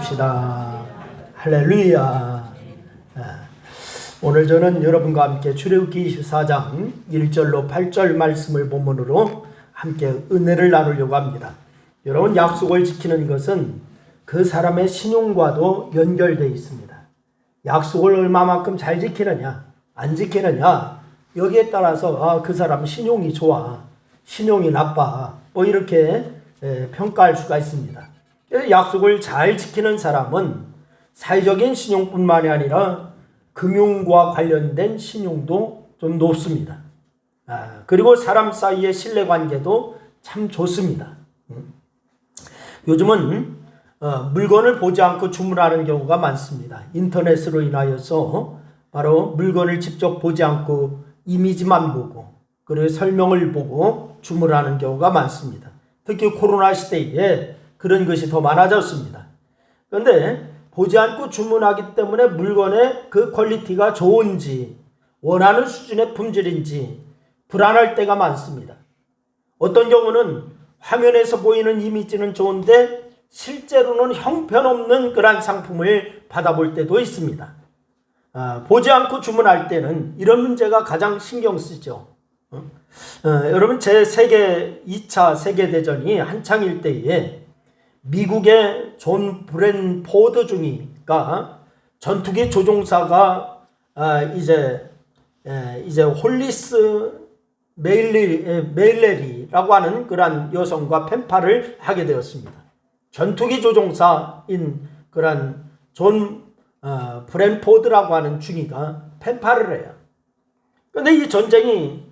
기도하십시다. 할렐루야. 오늘 저는 여러분과 함께 출애굽기 24장 1절로 8절 말씀을 본문으로 함께 은혜를 나누려고 합니다. 여러분, 약속을 지키는 것은 그 사람의 신용과도 연결되어 있습니다. 약속을 얼마만큼 잘 지키느냐, 안 지키느냐, 여기에 따라서 그 사람 신용이 좋아, 신용이 나빠, 뭐 이렇게 평가할 수가 있습니다. 약속을 잘 지키는 사람은 사회적인 신용뿐만이 아니라 금융과 관련된 신용도 좀 높습니다. 그리고 사람 사이의 신뢰관계도 참 좋습니다. 요즘은 물건을 보지 않고 주문하는 경우가 많습니다. 인터넷으로 인하여서 바로 물건을 직접 보지 않고 이미지만 보고 그리고 설명을 보고 주문하는 경우가 많습니다. 특히 코로나 시대에 그런 것이 더 많아졌습니다. 그런데 보지 않고 주문하기 때문에 물건의 그 퀄리티가 좋은지 원하는 수준의 품질인지 불안할 때가 많습니다. 어떤 경우는 화면에서 보이는 이미지는 좋은데 실제로는 형편없는 그런 상품을 받아볼 때도 있습니다. 보지 않고 주문할 때는 이런 문제가 가장 신경 쓰죠. 여러분, 제 2차 세계대전이 한창일 때에 미국의 존 브랜포드 중위가 전투기 조종사가 이제 홀리스 메일레리라고 하는 그러한 여성과 펜팔을 하게 되었습니다. 전투기 조종사인 그런 존 브랜포드라고 하는 중위가 펜팔을 해요. 그런데 이 전쟁이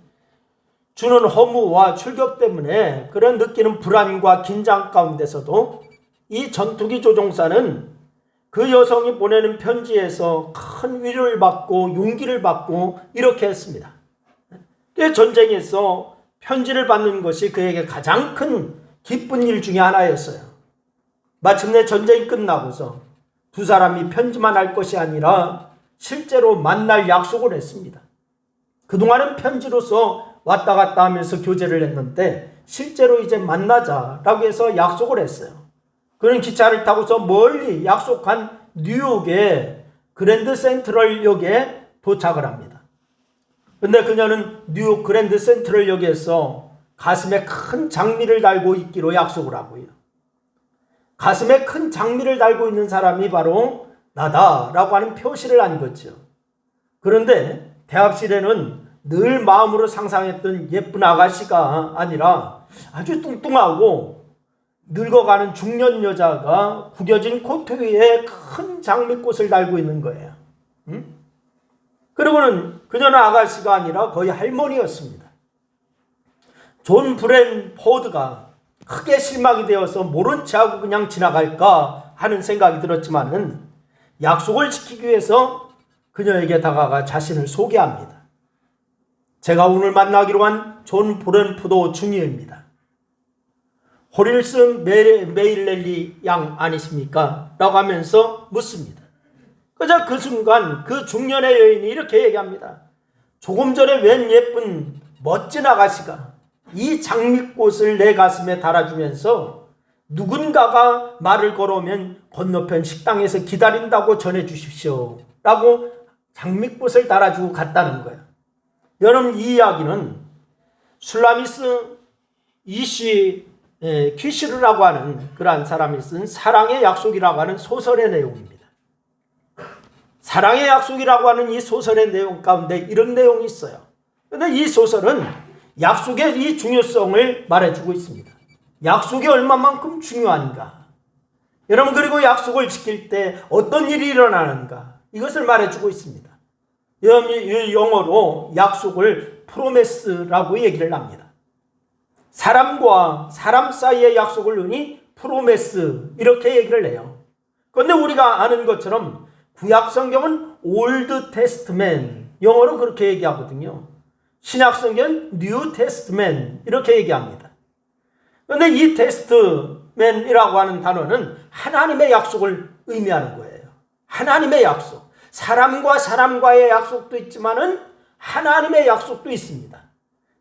주는 허무와 출격 때문에 그런 느끼는 불안과 긴장 가운데서도 이 전투기 조종사는 그 여성이 보내는 편지에서 큰 위로를 받고 용기를 받고 이렇게 했습니다. 전쟁에서 편지를 받는 것이 그에게 가장 큰 기쁜 일 중에 하나였어요. 마침내 전쟁이 끝나고서 두 사람이 편지만 할 것이 아니라 실제로 만날 약속을 했습니다. 그동안은 편지로서 왔다 갔다 하면서 교제를 했는데 실제로 이제 만나자라고 해서 약속을 했어요. 그런 기차를 타고서 멀리 약속한 뉴욕의 그랜드 센트럴역에 도착을 합니다. 그런데 그녀는 뉴욕 그랜드 센트럴역에서 가슴에 큰 장미를 달고 있기로 약속을 하고요. 가슴에 큰 장미를 달고 있는 사람이 바로 나다라고 하는 표시를 한 거죠. 그런데 대합실에는 늘 마음으로 상상했던 예쁜 아가씨가 아니라 아주 뚱뚱하고 늙어가는 중년 여자가 구겨진 코트 위에 큰 장미꽃을 달고 있는 거예요. 그리고는 그녀는 아가씨가 아니라 거의 할머니였습니다. 존 브랜포드가 크게 실망이 되어서 모른 체하고 그냥 지나갈까 하는 생각이 들었지만은 약속을 지키기 위해서 그녀에게 다가가 자신을 소개합니다. 제가 오늘 만나기로 한 존 브랜포드 중위입니다. 호릴스 메일렐리 양 아니십니까? 라고 하면서 묻습니다. 그저 그 순간 그 중년의 여인이 이렇게 얘기합니다. 조금 전에 웬 예쁜 멋진 아가씨가 이 장미꽃을 내 가슴에 달아주면서 누군가가 말을 걸어오면 건너편 식당에서 기다린다고 전해주십시오 라고 장미꽃을 달아주고 갔다는 거예요. 여러분, 이 이야기는 술라미스 이시 퀴시르라고 하는 그러한 사람이 쓴 사랑의 약속이라고 하는 소설의 내용입니다. 사랑의 약속이라고 하는 이 소설의 내용 가운데 이런 내용이 있어요. 그런데 이 소설은 약속의 이 중요성을 말해주고 있습니다. 약속이 얼마만큼 중요한가? 여러분, 그리고 약속을 지킬 때 어떤 일이 일어나는가? 이것을 말해주고 있습니다. 영어로 약속을 프로메스라고 얘기를 합니다. 사람과 사람 사이의 약속을 흔히 프로메스 이렇게 얘기를 해요. 그런데 우리가 아는 것처럼 구약 성경은 올드 테스트맨, 영어로 그렇게 얘기하거든요. 신약 성경은 뉴 테스트맨 이렇게 얘기합니다. 그런데 이 테스트맨이라고 하는 단어는 하나님의 약속을 의미하는 거예요. 하나님의 약속. 사람과 사람과의 약속도 있지만은 하나님의 약속도 있습니다.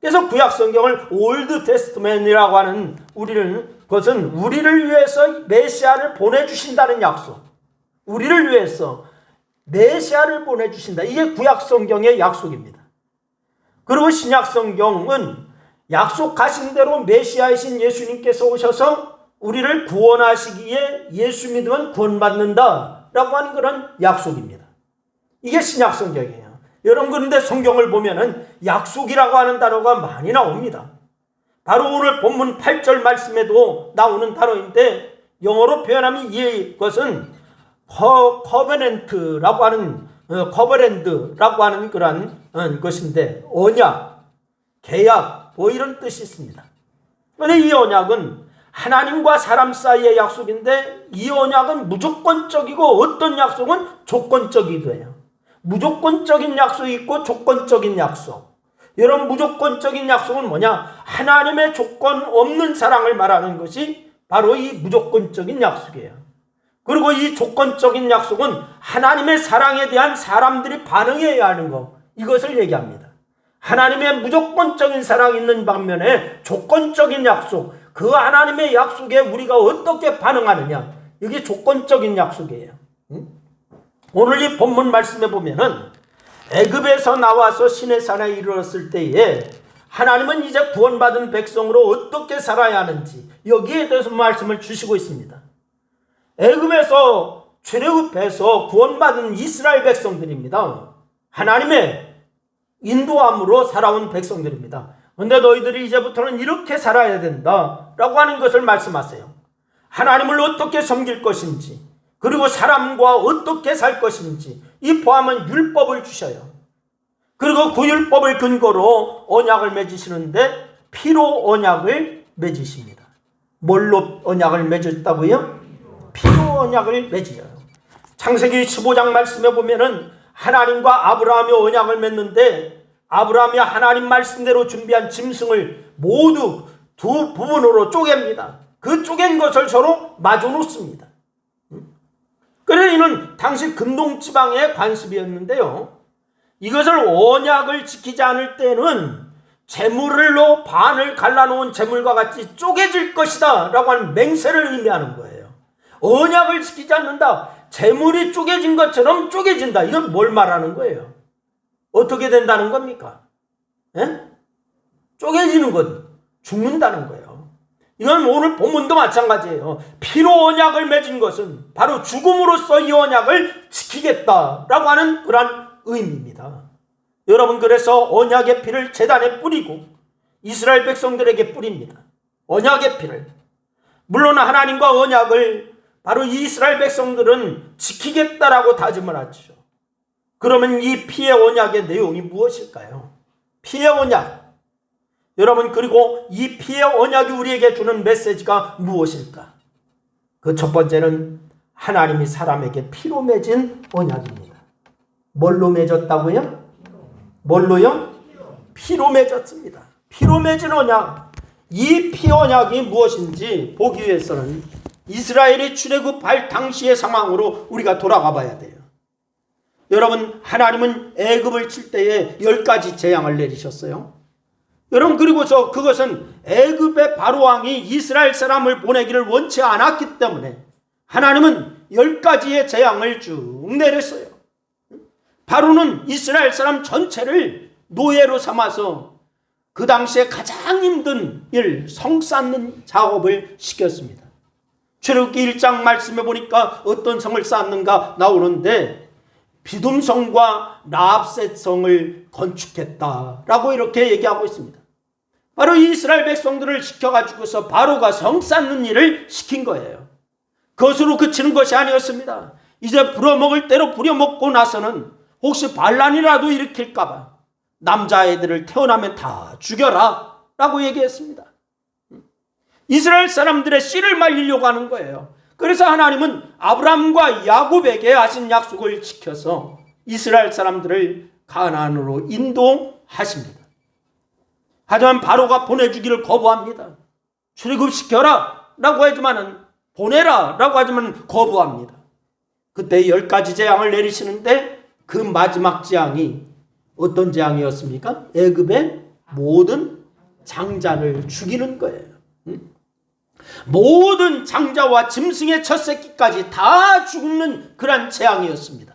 그래서 구약 성경을 올드 테스트맨이라고 하는 것은 우리를 위해서 메시아를 보내주신다는 약속, 우리를 위해서 메시아를 보내주신다. 이게 구약 성경의 약속입니다. 그리고 신약 성경은 약속하신 대로 메시아이신 예수님께서 오셔서 우리를 구원하시기에 예수 믿으면 구원받는다라고 하는 그런 약속입니다. 이게 신약 성경이에요. 여러분, 그런데 성경을 보면은 약속이라고 하는 단어가 많이 나옵니다. 바로 오늘 본문 8절 말씀에도 나오는 단어인데, 영어로 표현하면 이것은 커버넌트라고 하는 커버랜드라고 하는 그런 것인데, 언약, 계약 뭐 이런 뜻이 있습니다. 그런데 이 언약은 하나님과 사람 사이의 약속인데, 이 언약은 무조건적이고 어떤 약속은 조건적이기도 해요. 무조건적인 약속이 있고 조건적인 약속. 여러분, 무조건적인 약속은 뭐냐? 하나님의 조건 없는 사랑을 말하는 것이 바로 이 무조건적인 약속이에요. 그리고 이 조건적인 약속은 하나님의 사랑에 대한 사람들이 반응해야 하는 것, 이것을 얘기합니다. 하나님의 무조건적인 사랑이 있는 반면에 조건적인 약속, 그 하나님의 약속에 우리가 어떻게 반응하느냐, 이게 조건적인 약속이에요. 오늘 이 본문 말씀에 보면은 애굽에서 나와서 시내산에 이르렀을 때에 하나님은 이제 구원받은 백성으로 어떻게 살아야 하는지 여기에 대해서 말씀을 주시고 있습니다. 애굽에서 출애굽해서 구원받은 이스라엘 백성들입니다. 하나님의 인도함으로 살아온 백성들입니다. 그런데 너희들이 이제부터는 이렇게 살아야 된다라고 하는 것을 말씀하세요. 하나님을 어떻게 섬길 것인지, 그리고 사람과 어떻게 살 것인지 이 포함은 율법을 주셔요. 그리고 그 율법을 근거로 언약을 맺으시는데 피로 언약을 맺으십니다. 뭘로 언약을 맺었다고요? 피로 언약을 맺어요. 창세기 15장 말씀에 보면은 하나님과 아브라함이 언약을 맺는데, 아브라함이 하나님 말씀대로 준비한 짐승을 모두 두 부분으로 쪼갭니다. 그 쪼갠 것을 서로 마주 놓습니다. 그래서 이는 당시 근동지방의 관습이었는데요, 이것을 언약을 지키지 않을 때는 재물로 반을 갈라놓은 재물과 같이 쪼개질 것이다 라고 하는 맹세를 의미하는 거예요. 언약을 지키지 않는다, 재물이 쪼개진 것처럼 쪼개진다, 이건 뭘 말하는 거예요? 어떻게 된다는 겁니까? 예? 쪼개지는 건 죽는다는 거예요. 이건 오늘 본문도 마찬가지예요. 피로 언약을 맺은 것은 바로 죽음으로써 이 언약을 지키겠다라고 하는 그런 의미입니다. 여러분, 그래서 언약의 피를 제단에 뿌리고 이스라엘 백성들에게 뿌립니다. 언약의 피를. 물론 하나님과 언약을 바로 이스라엘 백성들은 지키겠다라고 다짐을 하죠. 그러면 이 피의 언약의 내용이 무엇일까요? 피의 언약. 여러분, 그리고 이 피의 언약이 우리에게 주는 메시지가 무엇일까? 그 첫 번째는 하나님이 사람에게 피로 맺은 언약입니다. 뭘로 맺었다고요? 뭘로요? 피로 맺었습니다. 피로 맺은 언약. 이 피 언약이 무엇인지 보기 위해서는 이스라엘이 출애굽할 당시의 상황으로 우리가 돌아가 봐야 돼요. 여러분, 하나님은 애굽을 칠 때에 10가지 재앙을 내리셨어요. 여러분, 그리고서 그것은 애굽의 바로왕이 이스라엘 사람을 보내기를 원치 않았기 때문에 하나님은 10가지의 재앙을 쭉 내렸어요. 바로는 이스라엘 사람 전체를 노예로 삼아서 그 당시에 가장 힘든 일, 성 쌓는 작업을 시켰습니다. 출애굽기 1장 말씀해 보니까 어떤 성을 쌓는가 나오는데 비둠성과 라합셋성을 건축했다라고 이렇게 얘기하고 있습니다. 바로 이스라엘 백성들을 시켜가지고서 바로가 성 쌓는 일을 시킨 거예요. 그것으로 그치는 것이 아니었습니다. 이제 부려먹을 대로 부려먹고 나서는 혹시 반란이라도 일으킬까봐 남자애들을 태어나면 다 죽여라 라고 얘기했습니다. 이스라엘 사람들의 씨를 말리려고 하는 거예요. 그래서 하나님은 아브라함과 야곱에게 하신 약속을 지켜서 이스라엘 사람들을 가나안으로 인도하십니다. 하지만 바로가 보내주기를 거부합니다. 출애굽시켜라 라고 하지만은, 보내라 라고 하지만 거부합니다. 그때 10가지 재앙을 내리시는데 그 마지막 재앙이 어떤 재앙이었습니까? 애굽의 모든 장자를 죽이는 거예요. 모든 장자와 짐승의 첫 새끼까지 다 죽는 그런 재앙이었습니다.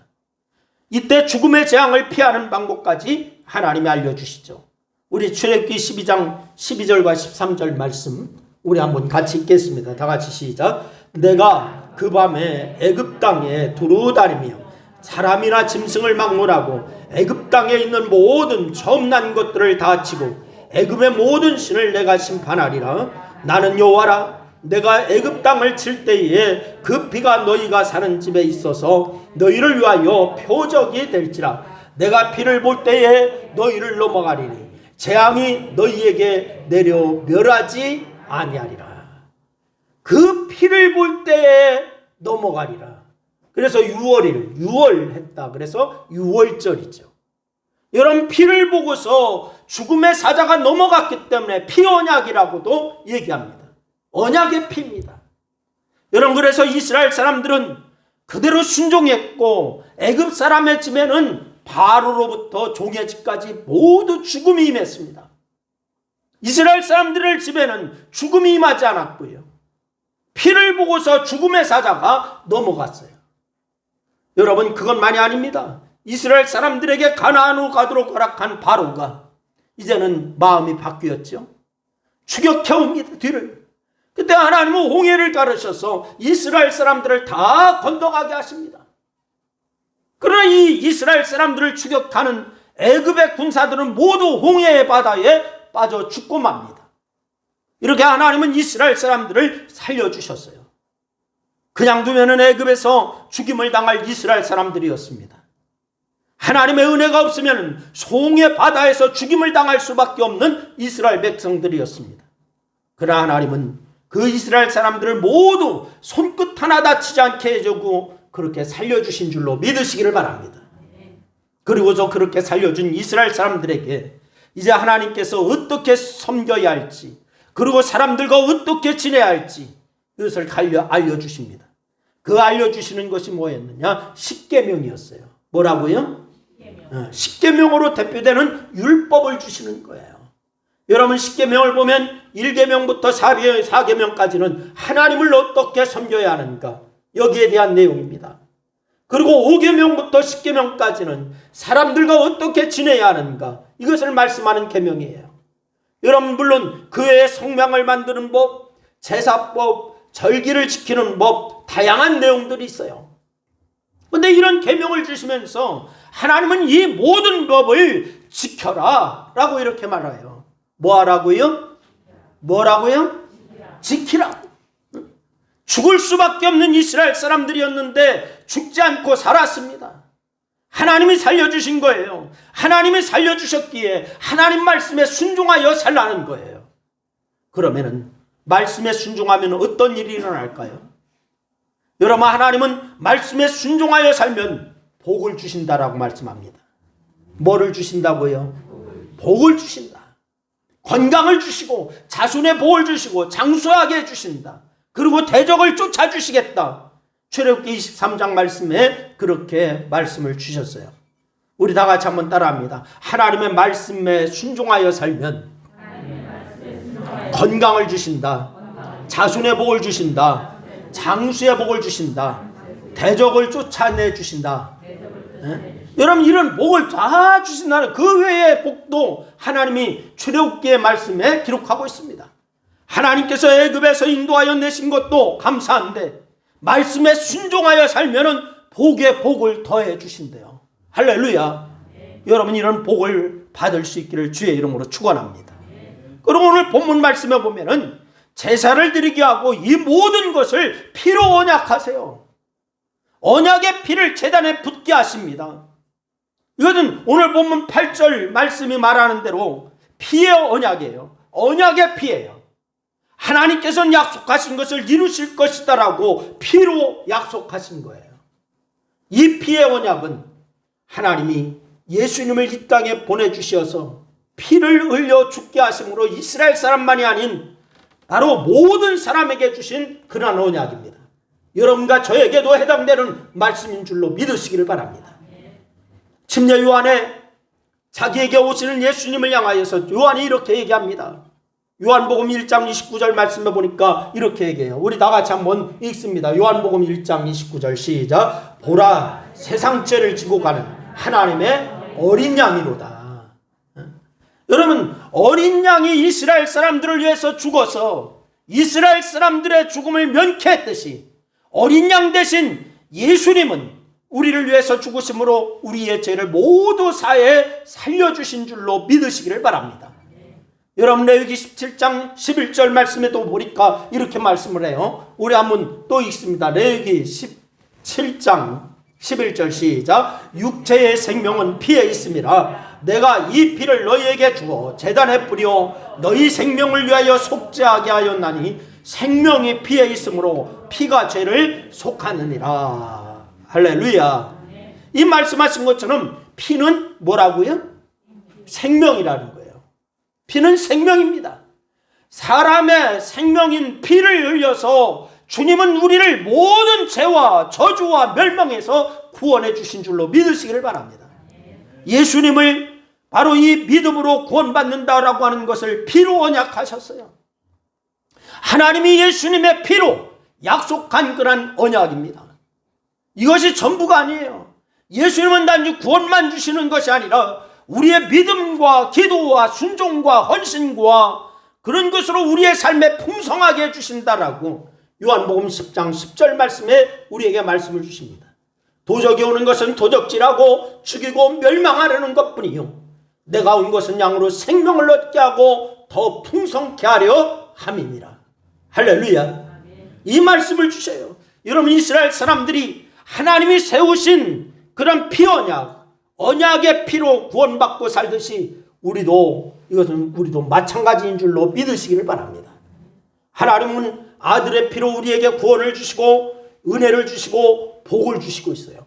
이때 죽음의 재앙을 피하는 방법까지 하나님이 알려주시죠. 우리 출애굽기 12장 12절과 13절 말씀 우리 한번 같이 읽겠습니다. 다 같이 시작. 내가 그 밤에 애굽 땅에 두루 다니며 사람이나 짐승을 막론하고 애굽 땅에 있는 모든 점난 것들을 다 치고 애굽의 모든 신을 내가 심판하리라. 나는 여호와라. 내가 애굽 땅을 칠 때에 그 피가 너희가 사는 집에 있어서 너희를 위하여 표적이 될지라. 내가 피를 볼 때에 너희를 넘어가리니 재앙이 너희에게 내려 멸하지 아니하리라. 그 피를 볼 때에 넘어가리라. 그래서 6월 했다. 그래서 6월절이죠. 여러분, 피를 보고서 죽음의 사자가 넘어갔기 때문에 피 언약이라고도 얘기합니다. 언약의 피입니다. 여러분, 그래서 이스라엘 사람들은 그대로 순종했고 애굽 사람의 집에는 바로로부터 종의 집까지 모두 죽음이 임했습니다. 이스라엘 사람들의 집에는 죽음이 임하지 않았고요. 피를 보고서 죽음의 사자가 넘어갔어요. 여러분, 그것만이 아닙니다. 이스라엘 사람들에게 가나안으로 가도록 허락한 바로가 이제는 마음이 바뀌었죠. 추격해옵니다. 뒤를. 그때 하나님은 홍해를 가르셔서 이스라엘 사람들을 다 건너가게 하십니다. 그러나 이 이스라엘 사람들을 추격하는 애굽의 군사들은 모두 홍해의 바다에 빠져 죽고 맙니다. 이렇게 하나님은 이스라엘 사람들을 살려주셨어요. 그냥 두면은 애굽에서 죽임을 당할 이스라엘 사람들이었습니다. 하나님의 은혜가 없으면 홍해 바다에서 죽임을 당할 수밖에 없는 이스라엘 백성들이었습니다. 그러나 하나님은 그 이스라엘 사람들을 모두 손끝 하나 다치지 않게 해주고 그렇게 살려주신 줄로 믿으시기를 바랍니다. 그리고서 그렇게 살려준 이스라엘 사람들에게 이제 하나님께서 어떻게 섬겨야 할지, 그리고 사람들과 어떻게 지내야 할지 이것을 알려주십니다. 그 알려주시는 것이 뭐였느냐? 십계명이었어요. 뭐라고요? 십계명으로 대표되는 율법을 주시는 거예요. 여러분, 십계명을 보면 1계명부터 4계명까지는 하나님을 어떻게 섬겨야 하는가, 여기에 대한 내용입니다. 그리고 5계명부터 10계명까지는 사람들과 어떻게 지내야 하는가, 이것을 말씀하는 계명이에요. 여러분, 물론 그 외에 성명을 만드는 법, 제사법, 절기를 지키는 법, 다양한 내용들이 있어요. 그런데 이런 계명을 주시면서 하나님은 이 모든 법을 지켜라 라고 이렇게 말해요. 뭐 하라고요? 뭐라고요? 지키라. 죽을 수밖에 없는 이스라엘 사람들이었는데 죽지 않고 살았습니다. 하나님이 살려주신 거예요. 하나님이 살려주셨기에 하나님 말씀에 순종하여 살라는 거예요. 그러면은 말씀에 순종하면 어떤 일이 일어날까요? 여러분, 하나님은 말씀에 순종하여 살면 복을 주신다라고 말씀합니다. 뭐를 주신다고요? 복을 주신다. 건강을 주시고 자손의 복을 주시고 장수하게 해주신다. 그리고 대적을 쫓아주시겠다. 출애굽기 23장 말씀에 그렇게 말씀을 주셨어요. 우리 다 같이 한번 따라합니다. 하나님의 말씀에 순종하여 살면 건강을 주신다. 자손의 복을 주신다. 장수의 복을 주신다. 대적을 쫓아내 주신다. 여러분, 이런 복을 다 주신다는 그 외의 복도 하나님이 출애굽기의 말씀에 기록하고 있습니다. 하나님께서 애굽에서 인도하여 내신 것도 감사한데 말씀에 순종하여 살면은 복에 복을 더해 주신대요. 할렐루야. 여러분, 이런 복을 받을 수 있기를 주의 이름으로 축원합니다. 그리고 오늘 본문 말씀에 보면은 제사를 드리게 하고 이 모든 것을 피로 언약하세요. 언약의 피를 제단에 붓게 하십니다. 이것은 오늘 본문 8절 말씀이 말하는 대로 피의 언약이에요. 언약의 피예요. 하나님께서는 약속하신 것을 이루실 것이다라고 피로 약속하신 거예요. 이 피의 언약은 하나님이 예수님을 이 땅에 보내주셔서 피를 흘려 죽게 하심으로 이스라엘 사람만이 아닌 바로 모든 사람에게 주신 그런 언약입니다. 여러분과 저에게도 해당되는 말씀인 줄로 믿으시기를 바랍니다. 침례 요한의 자기에게 오시는 예수님을 향하여서 요한이 이렇게 얘기합니다. 요한복음 1장 29절 말씀해 보니까 이렇게 얘기해요. 우리 다 같이 한번 읽습니다. 요한복음 1장 29절 시작. 보라, 세상 죄를 지고 가는 하나님의 어린 양이로다. 여러분, 어린 양이 이스라엘 사람들을 위해서 죽어서 이스라엘 사람들의 죽음을 면케했듯이 어린 양 대신 예수님은 우리를 위해서 죽으심으로 우리의 죄를 모두 사해 살려주신 줄로 믿으시기를 바랍니다. 여러분, 레위기 17장 11절 말씀에도 보니까 이렇게 말씀을 해요. 우리 한번 또 읽습니다. 레위기 17장 11절 시작. 육체의 생명은 피에 있음이라 내가 이 피를 너희에게 주어 제단에 뿌려 너희 생명을 위하여 속죄하게 하였나니 생명이 피에 있으므로 피가 죄를 속하느니라. 할렐루야. 이 말씀하신 것처럼 피는 뭐라고요? 생명이라는 거예요. 피는 생명입니다. 사람의 생명인 피를 흘려서 주님은 우리를 모든 죄와 저주와 멸망에서 구원해 주신 줄로 믿으시기를 바랍니다. 예수님을 바로 이 믿음으로 구원받는다라고 하는 것을 피로 언약하셨어요. 하나님이 예수님의 피로 약속한 그런 언약입니다. 이것이 전부가 아니에요. 예수님은 단지 구원만 주시는 것이 아니라 우리의 믿음과 기도와 순종과 헌신과 그런 것으로 우리의 삶에 풍성하게 해주신다라고 요한복음 10장 10절 말씀에 우리에게 말씀을 주십니다. 도적이 오는 것은 도적질하고 죽이고 멸망하려는 것뿐이요 내가 온 것은 양으로 생명을 얻게 하고 더 풍성케 하려 함이니라. 할렐루야. 이 말씀을 주셔요. 여러분, 이스라엘 사람들이 하나님이 세우신 그런 피언약, 언약의 피로 구원받고 살듯이 이것은 우리도 마찬가지인 줄로 믿으시기를 바랍니다. 하나님은 아들의 피로 우리에게 구원을 주시고 은혜를 주시고 복을 주시고 있어요.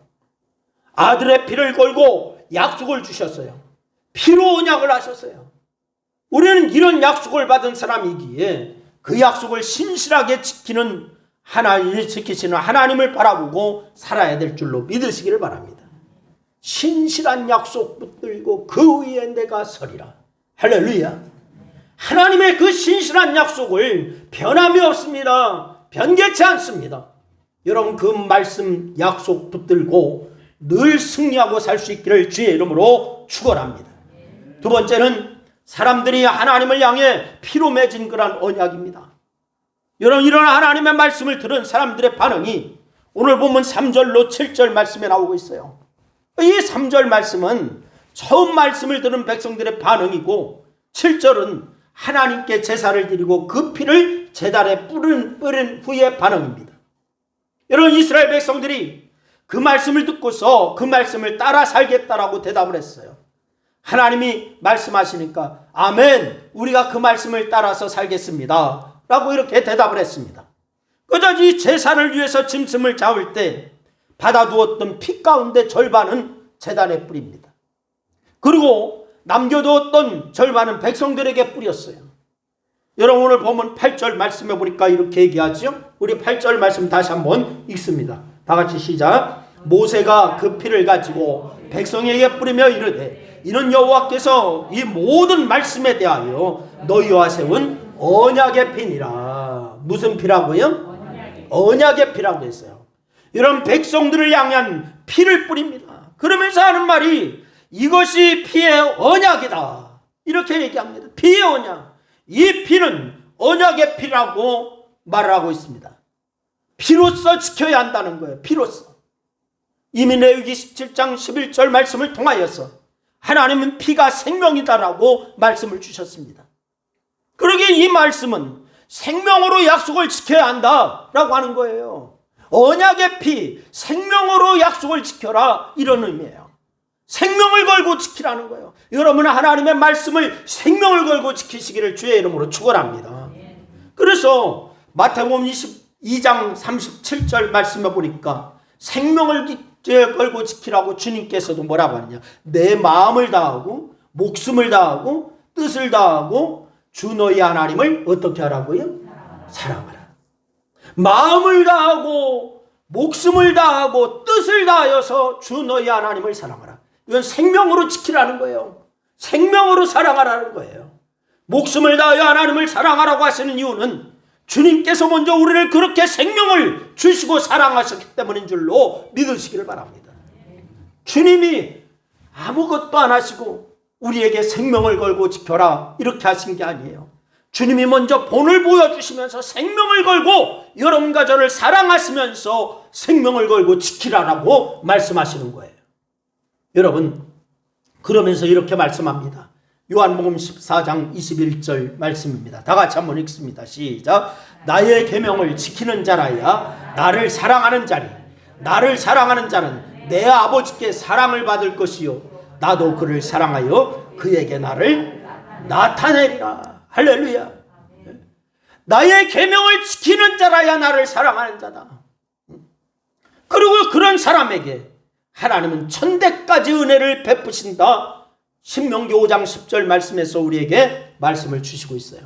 아들의 피를 걸고 약속을 주셨어요. 피로 언약을 하셨어요. 우리는 이런 약속을 받은 사람이기에 그 약속을 신실하게 지키시는 하나님을 바라보고 살아야 될 줄로 믿으시기를 바랍니다. 신실한 약속 붙들고 그 위에 내가 서리라. 할렐루야. 하나님의 그 신실한 약속을 변함이 없습니다. 변개치 않습니다. 여러분, 그 말씀 약속 붙들고 늘 승리하고 살 수 있기를 주의 이름으로 축원합니다. 두 번째는 사람들이 하나님을 향해 피로 맺은 그런 언약입니다. 여러분, 이런 하나님의 말씀을 들은 사람들의 반응이 오늘 보면 3절로 7절 말씀에 나오고 있어요. 이 3절 말씀은 처음 말씀을 들은 백성들의 반응이고 7절은 하나님께 제사를 드리고 그 피를 제단에 뿌린 후의 반응입니다. 여러분, 이스라엘 백성들이 그 말씀을 듣고서 그 말씀을 따라 살겠다라고 대답을 했어요. 하나님이 말씀하시니까 아멘, 우리가 그 말씀을 따라서 살겠습니다 라고 이렇게 대답을 했습니다. 그저 이 제사를 위해서 짐승을 잡을 때 받아두었던 피 가운데 절반은 제단에 뿌립니다. 그리고 남겨두었던 절반은 백성들에게 뿌렸어요. 여러분, 오늘 보면 8절 말씀해 보니까 이렇게 얘기하죠. 우리 8절 말씀 다시 한번 읽습니다. 다 같이 시작. 모세가 그 피를 가지고 백성에게 뿌리며 이르되 이는 여호와께서 이 모든 말씀에 대하여 너희와 세운 언약의 피니라. 무슨 피라고요? 언약의 피라고 했어요. 이런 백성들을 향한 피를 뿌립니다. 그러면서 하는 말이 이것이 피의 언약이다 이렇게 얘기합니다. 피의 언약. 이 피는 언약의 피라고 말을 하고 있습니다. 피로써 지켜야 한다는 거예요. 피로써. 이미 레위기 17장 11절 말씀을 통하여서 하나님은 피가 생명이다라고 말씀을 주셨습니다. 그러기에 이 말씀은 생명으로 약속을 지켜야 한다라고 하는 거예요. 언약의 피, 생명으로 약속을 지켜라 이런 의미예요. 생명을 걸고 지키라는 거예요. 여러분은 하나님의 말씀을 생명을 걸고 지키시기를 주의 이름으로 축원합니다. 그래서 마태복음 22장 37절 말씀해 보니까 생명을 걸고 지키라고 주님께서도 뭐라고 하느냐. 내 마음을 다하고 목숨을 다하고 뜻을 다하고 주 너희 하나님을 어떻게 하라고요? 사랑하라. 마음을 다하고 목숨을 다하고 뜻을 다하여서 주 너희 하나님을 사랑하라. 이건 생명으로 지키라는 거예요. 생명으로 사랑하라는 거예요. 목숨을 다하여 하나님을 사랑하라고 하시는 이유는 주님께서 먼저 우리를 그렇게 생명을 주시고 사랑하셨기 때문인 줄로 믿으시기를 바랍니다. 주님이 아무것도 안 하시고 우리에게 생명을 걸고 지켜라 이렇게 하신 게 아니에요. 주님이 먼저 본을 보여주시면서 생명을 걸고 여러분과 저를 사랑하시면서 생명을 걸고 지키라라고 말씀하시는 거예요. 여러분, 그러면서 이렇게 말씀합니다. 요한복음 14장 21절 말씀입니다. 다 같이 한번 읽습니다. 시작. 나의 계명을 지키는 자라야 나를 사랑하는 자리. 나를 사랑하는 자는 내 아버지께 사랑을 받을 것이요 나도 그를 사랑하여 그에게 나를 나타내리라. 할렐루야. 나의 계명을 지키는 자라야 나를 사랑하는 자다. 그리고 그런 사람에게 하나님은 천대까지 은혜를 베푸신다. 신명기 5장 10절 말씀에서 우리에게 말씀을 주시고 있어요.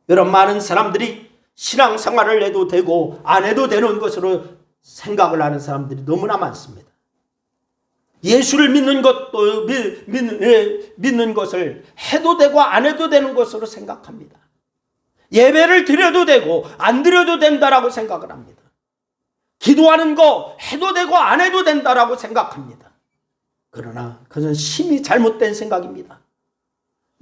여러분, 많은 사람들이 신앙생활을 해도 되고 안 해도 되는 것으로 생각을 하는 사람들이 너무나 많습니다. 예수를 믿는 것도 믿는 것을 해도 되고 안 해도 되는 것으로 생각합니다. 예배를 드려도 되고 안 드려도 된다라고 생각을 합니다. 기도하는 거 해도 되고 안 해도 된다라고 생각합니다. 그러나 그것은 심히 잘못된 생각입니다.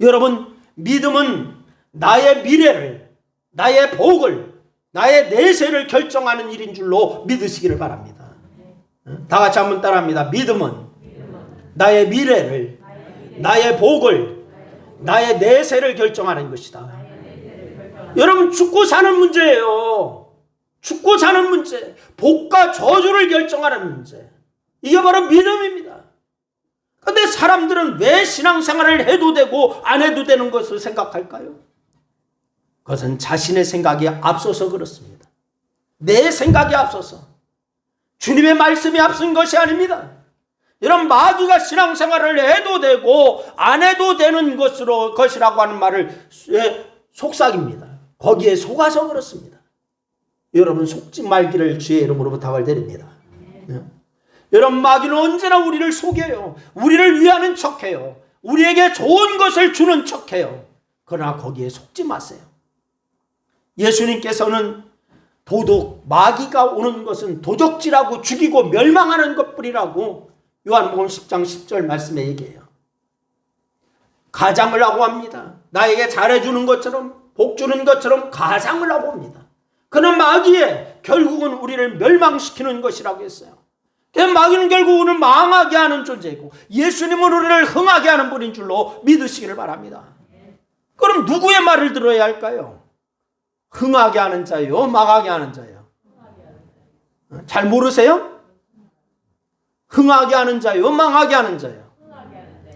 여러분, 믿음은 나의 미래를, 나의 복을, 나의 내세를 결정하는 일인 줄로 믿으시기를 바랍니다. 다 같이 한번 따라합니다. 믿음은 나의 미래를, 나의 복을, 나의 내세를 결정하는 것이다. 여러분, 죽고 사는 문제예요. 죽고 사는 문제, 복과 저주를 결정하는 문제. 이게 바로 믿음입니다. 그런데 사람들은 왜 신앙생활을 해도 되고 안 해도 되는 것을 생각할까요? 그것은 자신의 생각이 앞서서 그렇습니다. 내 생각이 앞서서. 주님의 말씀이 앞선 것이 아닙니다. 이런 마귀가 신앙생활을 해도 되고 안 해도 되는 것이라고 하는 말을 속삭입니다. 거기에 속아서 그렇습니다. 여러분, 속지 말기를 주의 이름으로 부탁을 드립니다. 여러분, 마귀는 언제나 우리를 속여요. 우리를 위하는 척해요. 우리에게 좋은 것을 주는 척해요. 그러나 거기에 속지 마세요. 예수님께서는 마귀가 오는 것은 도적질하고 죽이고 멸망하는 것뿐이라고 요한복음 10장 10절 말씀에 얘기해요. 가장을 하고 합니다. 나에게 잘해주는 것처럼, 복 주는 것처럼 가장을 하고 합니다. 그는 마귀에 결국은 우리를 멸망시키는 것이라고 했어요. 마귀는 결국 우리를 망하게 하는 존재이고 예수님은 우리를 흥하게 하는 분인 줄로 믿으시기를 바랍니다. 그럼 누구의 말을 들어야 할까요? 흥하게 하는 자요, 망하게 하는 자요? 잘 모르세요? 흥하게 하는 자요, 망하게 하는 자요?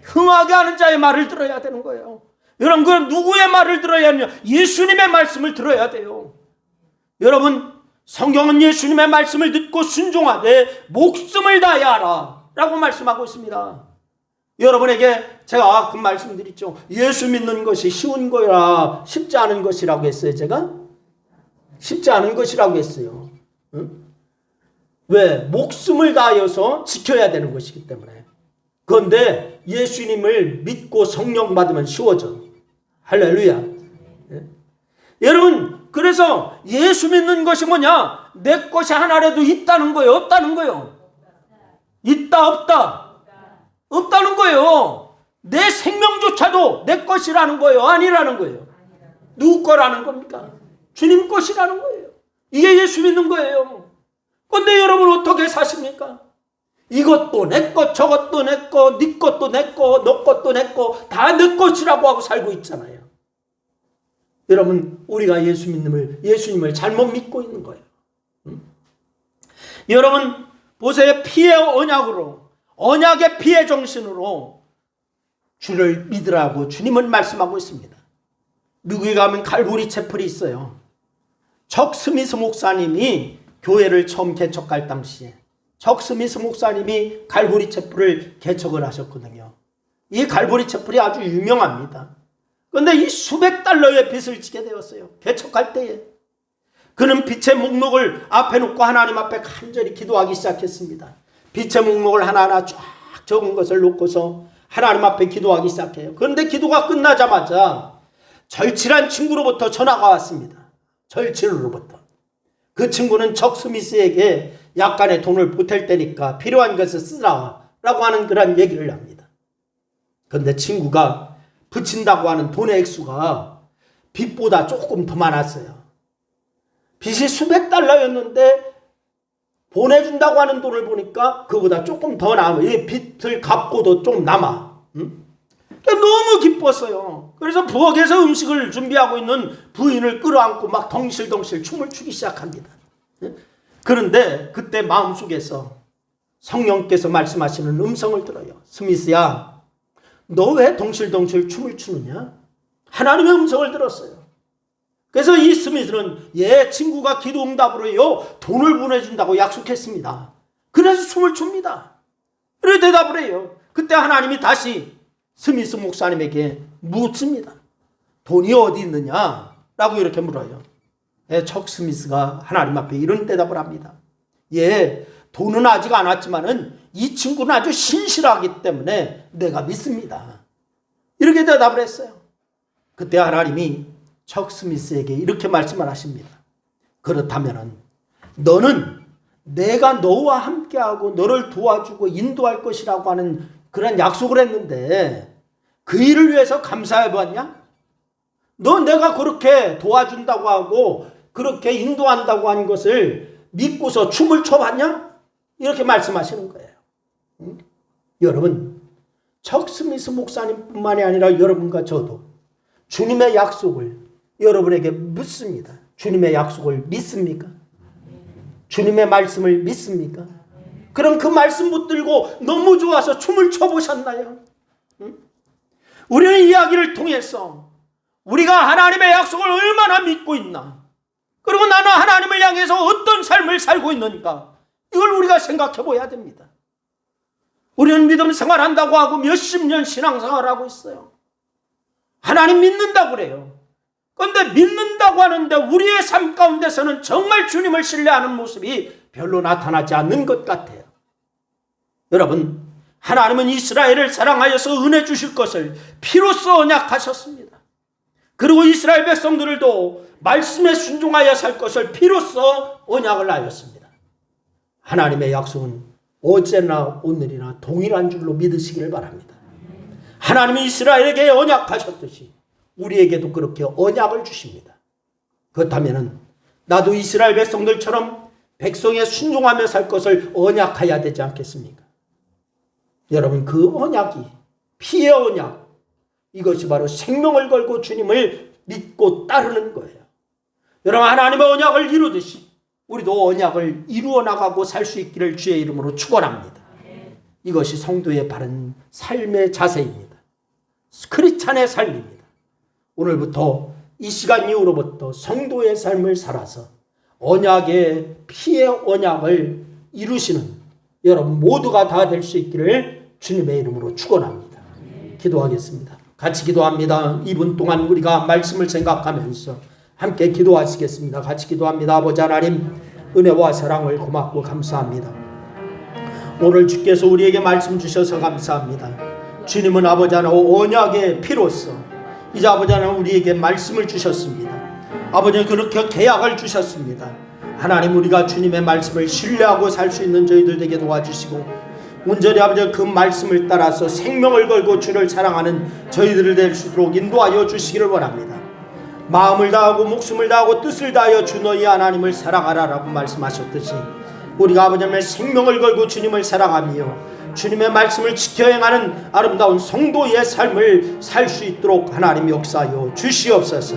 흥하게 하는 자의 말을 들어야 되는 거예요. 여러분, 그럼 누구의 말을 들어야 하느냐? 예수님의 말씀을 들어야 돼요. 여러분, 성경은 예수님의 말씀을 듣고 순종하되 목숨을 다해야 하라 라고 말씀하고 있습니다. 여러분에게 제가 그 말씀드렸죠. 예수 믿는 것이 쉬운 거야, 쉽지 않은 것이라고 했어요. 제가 쉽지 않은 것이라고 했어요. 응? 왜? 목숨을 다하여서 지켜야 되는 것이기 때문에. 그런데 예수님을 믿고 성령 받으면 쉬워져. 할렐루야. 네? 여러분, 그래서 예수 믿는 것이 뭐냐? 내 것이 하나라도 있다는 거예요, 없다는 거예요? 있다, 없다? 없다는 거예요. 내 생명조차도 내 것이라는 거예요, 아니라는 거예요? 누구 거라는 겁니까? 주님 것이라는 거예요. 이게 예수 믿는 거예요. 그런데 여러분, 어떻게 사십니까? 이것도 내 것, 저것도 내 것, 네 것도 내 것, 너 것도 내 것, 다 내 것이라고 하고 살고 있잖아요. 여러분, 우리가 예수님을 잘못 믿고 있는 거예요. 여러분, 보세요. 피의 언약으로, 언약의 피의 정신으로 주를 믿으라고 주님은 말씀하고 있습니다. 미국에 가면 칼보리 채플이 있어요. 척 스미스 목사님이 교회를 처음 개척할 당시에 척 스미스 목사님이 칼보리 채플을 개척을 하셨거든요. 이 칼보리 채플이 아주 유명합니다. 그런데 이 수백 달러의 빚을 지게 되었어요. 개척할 때에. 그는 빚의 목록을 앞에 놓고 하나님 앞에 간절히 기도하기 시작했습니다. 빚의 목록을 하나하나 쫙 적은 것을 놓고서 하나님 앞에 기도하기 시작해요. 그런데 기도가 끝나자마자 절친한 친구로부터 전화가 왔습니다. 절친으로부터. 그 친구는 척 스미스에게 약간의 돈을 보탤 테니까 필요한 것을 쓰라라고 하는 그런 얘기를 합니다. 그런데 친구가 붙인다고 하는 돈의 액수가 빚보다 조금 더 많았어요. 빚이 수백 달러였는데 보내준다고 하는 돈을 보니까 그보다 조금 더 남아. 이 빚을 갚고도 좀 남아. 너무 기뻤어요. 그래서 부엌에서 음식을 준비하고 있는 부인을 끌어안고 막 덩실덩실 춤을 추기 시작합니다. 그런데 그때 마음속에서 성령께서 말씀하시는 음성을 들어요. 스미스야, 너 왜 덩실덩실 춤을 추느냐? 하나님의 음성을 들었어요. 그래서 이 스미스는 친구가 기도 응답으로요 돈을 보내준다고 약속했습니다. 그래서 춤을 춥니다. 그래서 대답을 해요. 그때 하나님이 다시 스미스 목사님에게 묻습니다. 돈이 어디 있느냐? 라고 이렇게 물어요. 척 스미스가 하나님 앞에 이런 대답을 합니다. 돈은 아직 안 왔지만은 이 친구는 아주 신실하기 때문에 내가 믿습니다. 이렇게 대답을 했어요. 그때 하나님이 척 스미스에게 이렇게 말씀을 하십니다. 그렇다면은 너는 내가 너와 함께하고 너를 도와주고 인도할 것이라고 하는 그런 약속을 했는데 그 일을 위해서 감사해 봤냐? 너 내가 그렇게 도와준다고 하고 그렇게 인도한다고 하는 것을 믿고서 춤을 춰봤냐? 이렇게 말씀하시는 거예요. 여러분, 척 스미스 목사님뿐만이 아니라 여러분과 저도 주님의 약속을 여러분에게 묻습니다. 주님의 약속을 믿습니까? 주님의 말씀을 믿습니까? 그럼 그 말씀 붙들고 너무 좋아서 춤을 춰보셨나요? 우리는 이야기를 통해서 우리가 하나님의 약속을 얼마나 믿고 있나, 그리고 나는 하나님을 향해서 어떤 삶을 살고 있는가, 이걸 우리가 생각해 봐야 됩니다. 우리는 믿음 생활한다고 하고 몇십 년 신앙생활하고 있어요. 하나님 믿는다고 그래요. 그런데 믿는다고 하는데 우리의 삶 가운데서는 정말 주님을 신뢰하는 모습이 별로 나타나지 않는 것 같아요. 여러분, 하나님은 이스라엘을 사랑하여서 은혜 주실 것을 피로써 언약하셨습니다. 그리고 이스라엘 백성들도 말씀에 순종하여 살 것을 피로써 언약을 하였습니다. 하나님의 약속은 어제나 오늘이나 동일한 줄로 믿으시기를 바랍니다. 하나님이 이스라엘에게 언약하셨듯이 우리에게도 그렇게 언약을 주십니다. 그렇다면 나도 이스라엘 백성들처럼 백성에 순종하며 살 것을 언약해야 되지 않겠습니까? 여러분, 그 언약이 피의 언약, 이것이 바로 생명을 걸고 주님을 믿고 따르는 거예요. 여러분, 하나님의 언약을 이루듯이 우리도 언약을 이루어 나가고 살 수 있기를 주의 이름으로 축원합니다. 이것이 성도의 바른 삶의 자세입니다. 크리스찬의 삶입니다. 오늘부터 이 시간 이후로부터 성도의 삶을 살아서 언약의 피의 언약을 이루시는 여러분 모두가 다 될 수 있기를 주님의 이름으로 축원합니다. 기도하겠습니다. 같이 기도합니다. 2분 동안 우리가 말씀을 생각하면서 함께 기도하시겠습니다. 같이 기도합니다. 아버지 하나님, 은혜와 사랑을 고맙고 감사합니다. 오늘 주께서 우리에게 말씀 주셔서 감사합니다. 주님은 아버지 하나님 언약의 피로써 이제 아버지 하나님 우리에게 말씀을 주셨습니다. 아버지 그렇게 계약을 주셨습니다. 하나님, 우리가 주님의 말씀을 신뢰하고 살 수 있는 저희들 되게 도와주시고 온전히 아버지 그 말씀을 따라서 생명을 걸고 주를 사랑하는 저희들을 될 수 있도록 인도하여 주시기를 원합니다. 마음을 다하고 목숨을 다하고 뜻을 다하여 주 너희 하나님을 사랑하라라고 말씀하셨듯이 우리가 아버지 하나님의 생명을 걸고 주님을 사랑하며 주님의 말씀을 지켜 행하는 아름다운 성도의 삶을 살 수 있도록 하나님 역사하여 주시옵소서.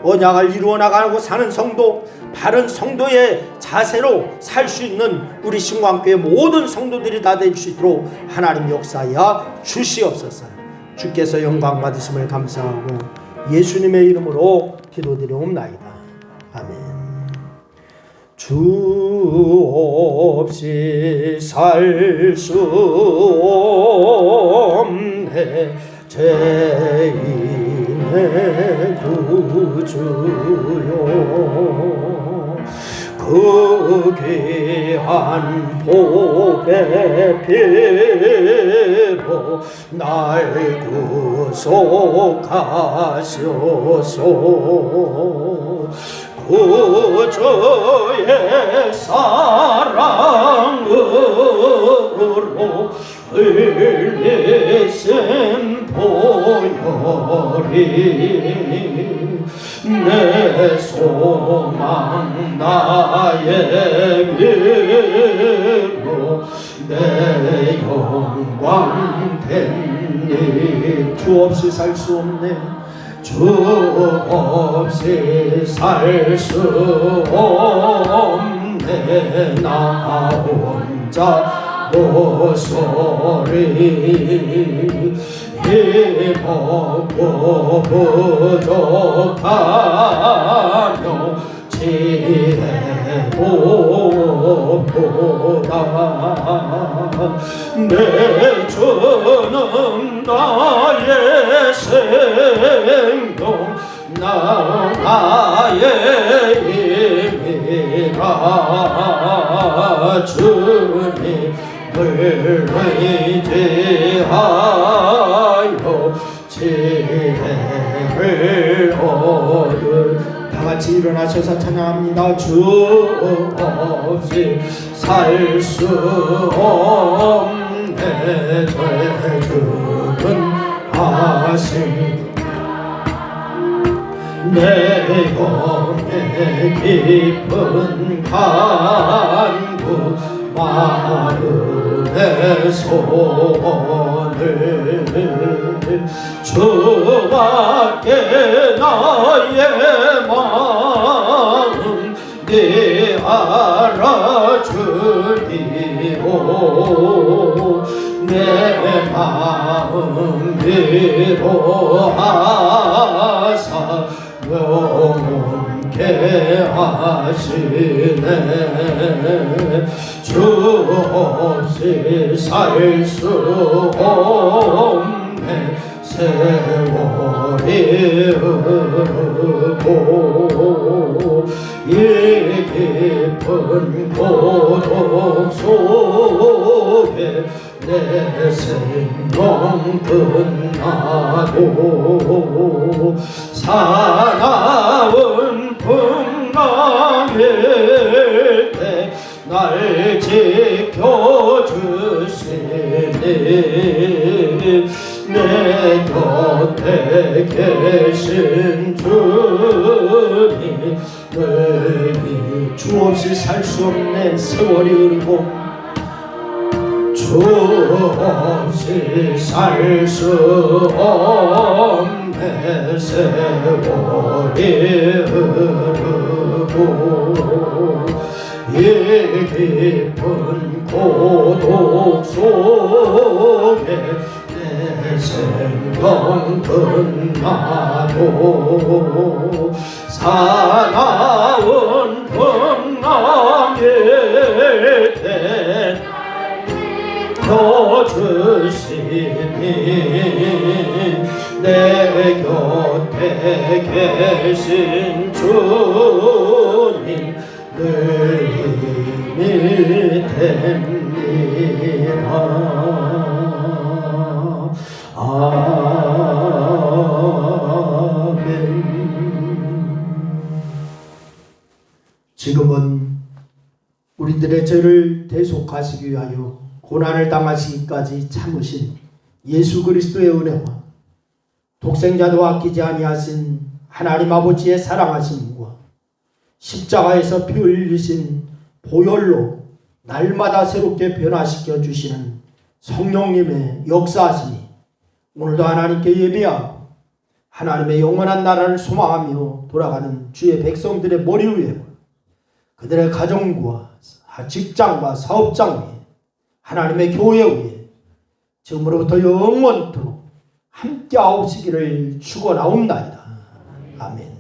언약을 이루어 나가고 사는 성도, 바른 성도의 자세로 살 수 있는 우리 신광교회 모든 성도들이 다 될 수 있도록 하나님 역사하여 주시옵소서. 주께서 영광 받으심을 감사하고 예수님의 이름으로 기도드리옵나이다. 아멘. 주 없이 살 수 없네 죄인의 구주요 그 귀한 복의 피 은혜로 날 구속하소서. 구주의 사랑으로 흘리신 보혈이 내 소망 나의 위로 내 영광 됐니. 주 없이 살 수 없네. 주 없이 살 수 없네. 나 혼자 모서리 힘없고 부족하며 지혜보다 내 주는 나의 생명 나의 힘이라. 주님을 의지하여 지혜를 얻을. 다같이 일어나셔서 찬양합니다. 주 없이 살 수 없네. 죄주는 하신 내 영의 깊은 간구 마음의 소원을 주밖에 나의 마음 네 알아주리오. 내 마음 위로하사 영원케 하시네. 주 없이 살 수 없네. 세월이 흐르고 이 깊은 고독 속에 내 생명 끝나고 사나운 풍랑일 때 날 지켜주시니 내 곁에 계신 주님 늘 주 없이 살 수 없네. 세월이 흐르고 주 없이 살 수 없네. 세월이 흐르고 이 깊은 고독 속에 내 생명 끝나도 사나운 풍랑일 때 펴주시니 내 곁에 계신 주님 늘 힘이 됩니다. 아멘. 지금은 우리들의 죄를 대속하시기 위하여 고난을 당하시기까지 참으신 예수 그리스도의 은혜와 독생자도 아끼지 아니하신 하나님 아버지의 사랑하심과 십자가에서 피 흘리신 보혈로 날마다 새롭게 변화시켜 주시는 성령님의 역사하심이 오늘도 하나님께 예배하고 하나님의 영원한 나라를 소망하며 돌아가는 주의 백성들의 머리 위에 그들의 가정과 직장과 사업장 위에 하나님의 교회 위에 지금으로부터 영원토록 함께 하시기를 축원하옵나이다. 아멘.